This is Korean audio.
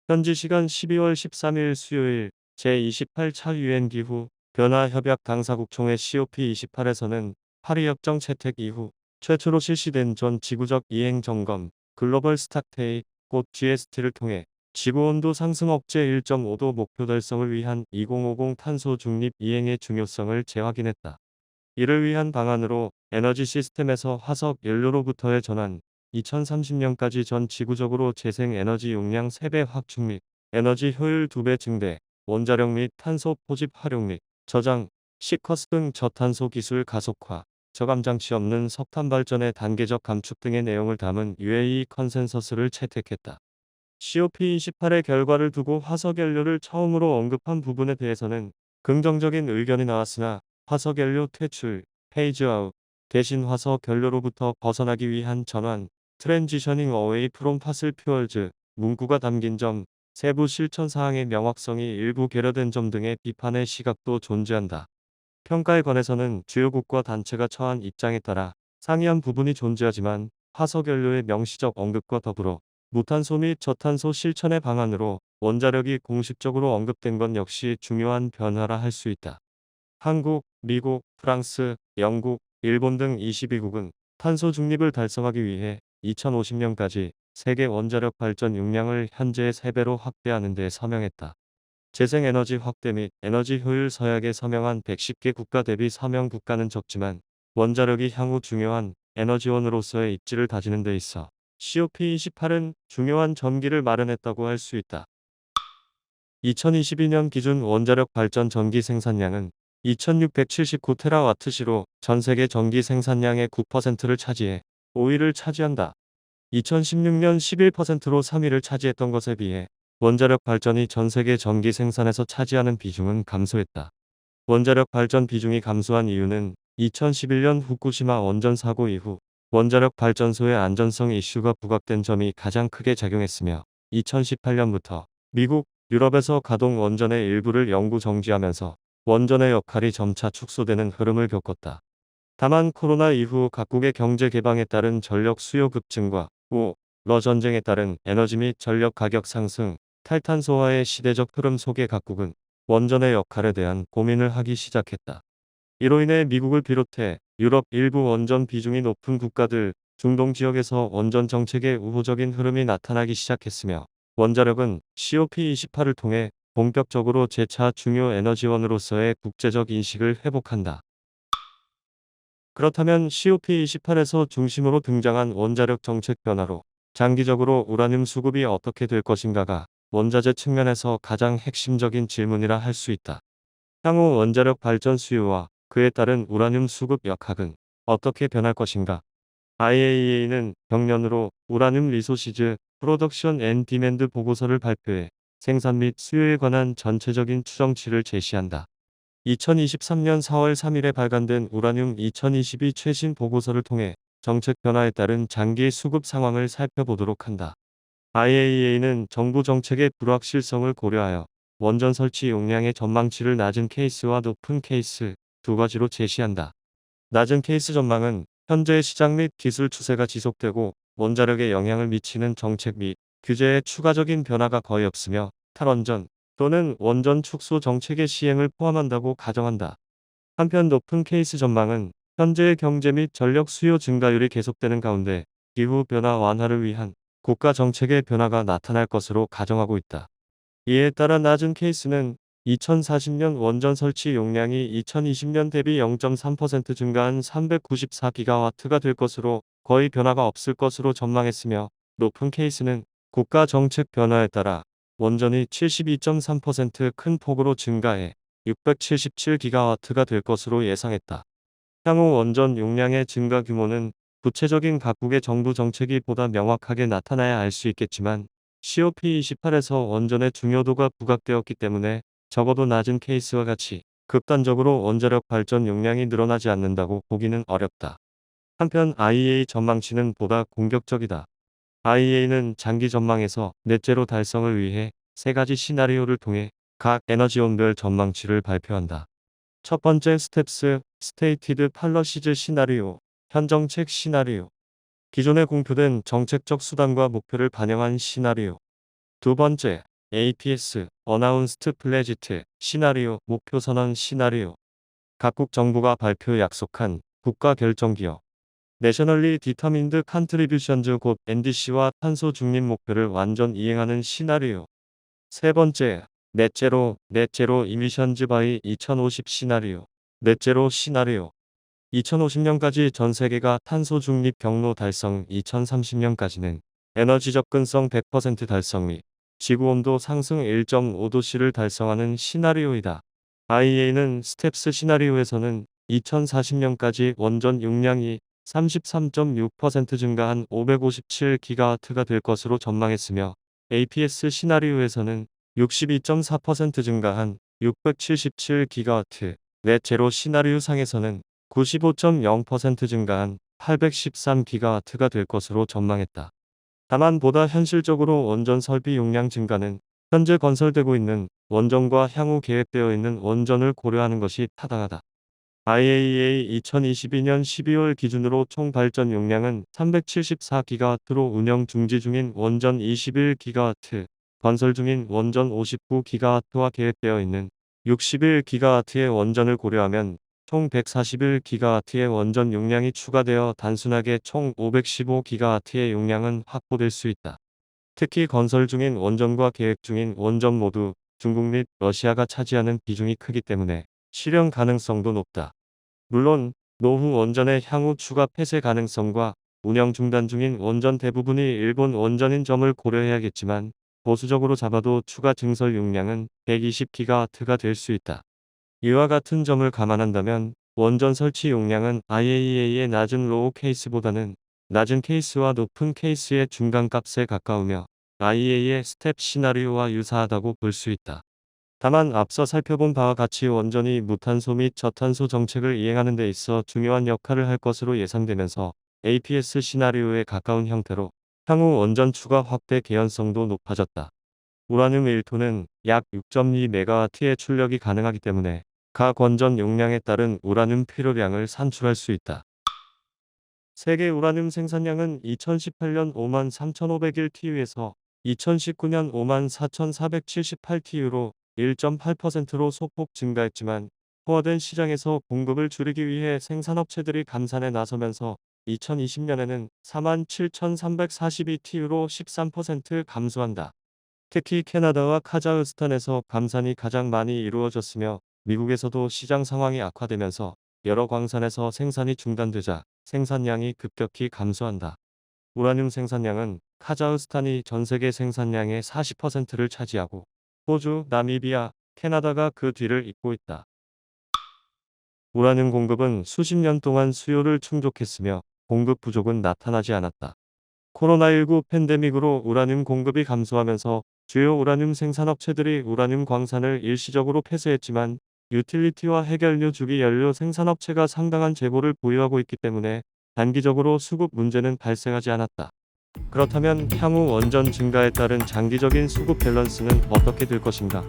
현지 시간 12월 13일 수요일 제28차 유엔 기후 변화 협약 당사국 총회 COP28에서는 파리 협정 채택 이후 최초로 실시된 전 지구적 이행 점검 글로벌 스탁테이 곧 GST를 통해 지구 온도 상승 억제 1.5도 목표 달성을 위한 2050 탄소 중립 이행의 중요성을 재확인했다. 이를 위한 방안으로 에너지 시스템에서 화석 연료로부터의 전환, 2030년까지 전 지구적으로 재생 에너지 용량 3배 확충 및 에너지 효율 2배 증대, 원자력 및 탄소 포집 활용 및 저장, 시커스 등 저탄소 기술 가속화, 저감 장치 없는 석탄 발전의 단계적 감축 등의 내용을 담은 UAE 컨센서스를 채택했다. COP28의 결과를 두고 화석연료를 처음으로 언급한 부분에 대해서는 긍정적인 의견이 나왔으나 화석연료 퇴출, 페이즈아웃, 대신 화석연료로부터 벗어나기 위한 전환, 트랜지셔닝 어웨이 프롬 파슬 퓨얼즈 문구가 담긴 점, 세부 실천 사항의 명확성이 일부 결여된 점 등의 비판의 시각도 존재한다. 평가에 관해서는 주요국과 단체가 처한 입장에 따라 상이한 부분이 존재하지만 화석연료의 명시적 언급과 더불어 무탄소 및 저탄소 실천의 방안으로 원자력이 공식적으로 언급된 건 역시 중요한 변화라 할 수 있다. 한국, 미국, 프랑스, 영국, 일본 등 22국은 탄소 중립을 달성하기 위해 2050년까지 세계 원자력 발전 용량을 현재의 3배로 확대하는 데 서명했다. 재생에너지 확대 및 에너지 효율 서약에 서명한 110개 국가 대비 서명 국가는 적지만 원자력이 향후 중요한 에너지원으로서의 입지를 다지는 데 있어 COP28은 중요한 전기를 마련했다고 할 수 있다. 2022년 기준 원자력 발전 전기 생산량은 2679테라와트시로 전 세계 전기 생산량의 9%를 차지해 5위를 차지한다. 2016년 11%로 3위를 차지했던 것에 비해 원자력 발전이 전 세계 전기 생산에서 차지하는 비중은 감소했다. 원자력 발전 비중이 감소한 이유는 2011년 후쿠시마 원전 사고 이후 원자력 발전소의 안전성 이슈가 부각된 점이 가장 크게 작용했으며 2018년부터 미국, 유럽에서 가동 원전의 일부를 영구 정지하면서 원전의 역할이 점차 축소되는 흐름을 겪었다. 다만 코로나 이후 각국의 경제 개방에 따른 전력 수요 급증과 러 전쟁에 따른 에너지 및 전력 가격 상승, 탈탄소화의 시대적 흐름 속에 각국은 원전의 역할에 대한 고민을 하기 시작했다. 이로 인해 미국을 비롯해 유럽 일부 원전 비중이 높은 국가들, 중동 지역에서 원전 정책의 우호적인 흐름이 나타나기 시작했으며 원자력은 COP28을 통해 본격적으로 재차 중요 에너지원으로서의 국제적 인식을 회복한다. 그렇다면 COP28에서 중심으로 등장한 원자력 정책 변화로 장기적으로 우라늄 수급이 어떻게 될 것인가가 원자재 측면에서 가장 핵심적인 질문이라 할 수 있다. 향후 원자력 발전 수요와 그에 따른 우라늄 수급 역학은 어떻게 변할 것인가? IAEA는 경년으로 우라늄 리소시즈 프로덕션 앤 디맨드 보고서를 발표해 생산 및 수요에 관한 전체적인 추정치를 제시한다. 2023년 4월 3일에 발간된 우라늄 2022 최신 보고서를 통해 정책 변화에 따른 장기 수급 상황을 살펴보도록 한다. IAEA는 정부 정책의 불확실성을 고려하여 원전 설치 용량의 전망치를 낮은 케이스와 높은 케이스 두 가지로 제시한다. 낮은 케이스 전망은 현재의 시장 및 기술 추세가 지속되고 원자력에 영향을 미치는 정책 및 규제의 추가적인 변화가 거의 없으며 탈원전 또는 원전 축소 정책의 시행을 포함한다고 가정한다. 한편 높은 케이스 전망은 현재의 경제 및 전력 수요 증가율이 계속되는 가운데 기후 변화 완화를 위한 국가 정책의 변화가 나타날 것으로 가정하고 있다. 이에 따라 낮은 케이스는 2040년 원전 설치 용량이 2020년 대비 0.3% 증가한 394기가와트가 될 것으로 거의 변화가 없을 것으로 전망했으며 높은 케이스는 국가 정책 변화에 따라 원전이 72.3% 큰 폭으로 증가해 677기가와트가 될 것으로 예상했다. 향후 원전 용량의 증가 규모는 구체적인 각국의 정부 정책이 보다 명확하게 나타나야 알 수 있겠지만 COP28에서 원전의 중요도가 부각되었기 때문에 적어도 낮은 케이스와 같이 극단적으로 원자력 발전 용량이 늘어나지 않는다고 보기는 어렵다. 한편 IEA 전망치는 보다 공격적이다. IEA는 장기 전망에서 넷제로 달성을 위해 세 가지 시나리오를 통해 각 에너지원별 전망치를 발표한다. 첫 번째 스텝스, 스테이티드 팔러시즈 시나리오, 현정책 시나리오. 기존에 공표된 정책적 수단과 목표를 반영한 시나리오. 두 번째, APS, Announced Pledged 시나리오, 목표 선언 시나리오. 각국 정부가 발표 약속한 국가 결정 기여. Nationally Determined Contributions 곧 NDC와 탄소 중립 목표를 완전 이행하는 시나리오. 세 번째, 넷제로 이미션즈 바이 2050 시나리오. 넷제로 시나리오. 2050년까지 전 세계가 탄소 중립 경로 달성, 2030년까지는 에너지 접근성 100% 달성 및 지구온도 상승 1.5도씨를 달성하는 시나리오이다. IEA는 스텝스 시나리오에서는 2040년까지 원전 용량이 33.6% 증가한 557기가와트가 될 것으로 전망했으며 APS 시나리오에서는 62.4% 증가한 677기가와트, 넷제로 시나리오 상에서는 95.0% 증가한 813기가와트가 될 것으로 전망했다. 다만 보다 현실적으로 원전 설비 용량 증가는 현재 건설되고 있는 원전과 향후 계획되어 있는 원전을 고려하는 것이 타당하다. IAEA 2022년 12월 기준으로 총 발전 용량은 374기가와트로 운영 중지 중인 원전 21기가와트, 건설 중인 원전 59기가와트와 계획되어 있는 61기가와트의 원전을 고려하면 총 141기가와트의 원전 용량이 추가되어 단순하게 총 515기가와트의 용량은 확보될 수 있다. 특히 건설 중인 원전과 계획 중인 원전 모두 중국 및 러시아가 차지하는 비중이 크기 때문에 실현 가능성도 높다. 물론 노후 원전의 향후 추가 폐쇄 가능성과 운영 중단 중인 원전 대부분이 일본 원전인 점을 고려해야겠지만 보수적으로 잡아도 추가 증설 용량은 120기가와트가 될 수 있다. 이와 같은 점을 감안한다면 원전 설치 용량은 IAEA의 낮은 로우 케이스보다는 낮은 케이스와 높은 케이스의 중간값에 가까우며 IEA의 스텝 시나리오와 유사하다고 볼 수 있다. 다만 앞서 살펴본 바와 같이 원전이 무탄소 및 저탄소 정책을 이행하는 데 있어 중요한 역할을 할 것으로 예상되면서 APS 시나리오에 가까운 형태로 향후 원전 추가 확대 개연성도 높아졌다. 우라늄 1톤은 약 6.2메가와트의 출력이 가능하기 때문에 각 원전 용량에 따른 우라늄 필요량을 산출할 수 있다. 세계 우라늄 생산량은 2018년 53,501TU에서 2019년 54,478TU로 1.8%로 소폭 증가했지만 포화된 시장에서 공급을 줄이기 위해 생산업체들이 감산에 나서면서 2020년에는 47,342TU로 13% 감소한다. 특히 캐나다와 카자흐스탄에서 감산이 가장 많이 이루어졌으며 미국에서도 시장 상황이 악화되면서 여러 광산에서 생산이 중단되자 생산량이 급격히 감소한다. 우라늄 생산량은 카자흐스탄이 전 세계 생산량의 40%를 차지하고 호주, 나미비아, 캐나다가 그 뒤를 잇고 있다. 우라늄 공급은 수십 년 동안 수요를 충족했으며 공급 부족은 나타나지 않았다. 코로나19 팬데믹으로 우라늄 공급이 감소하면서 주요 우라늄 생산업체들이 우라늄 광산을 일시적으로 폐쇄했지만 유틸리티와 해결류 주기 연료 생산업체가 상당한 재고를 보유하고 있기 때문에 단기적으로 수급 문제는 발생하지 않았다. 그렇다면 향후 원전 증가에 따른 장기적인 수급 밸런스는 어떻게 될 것인가?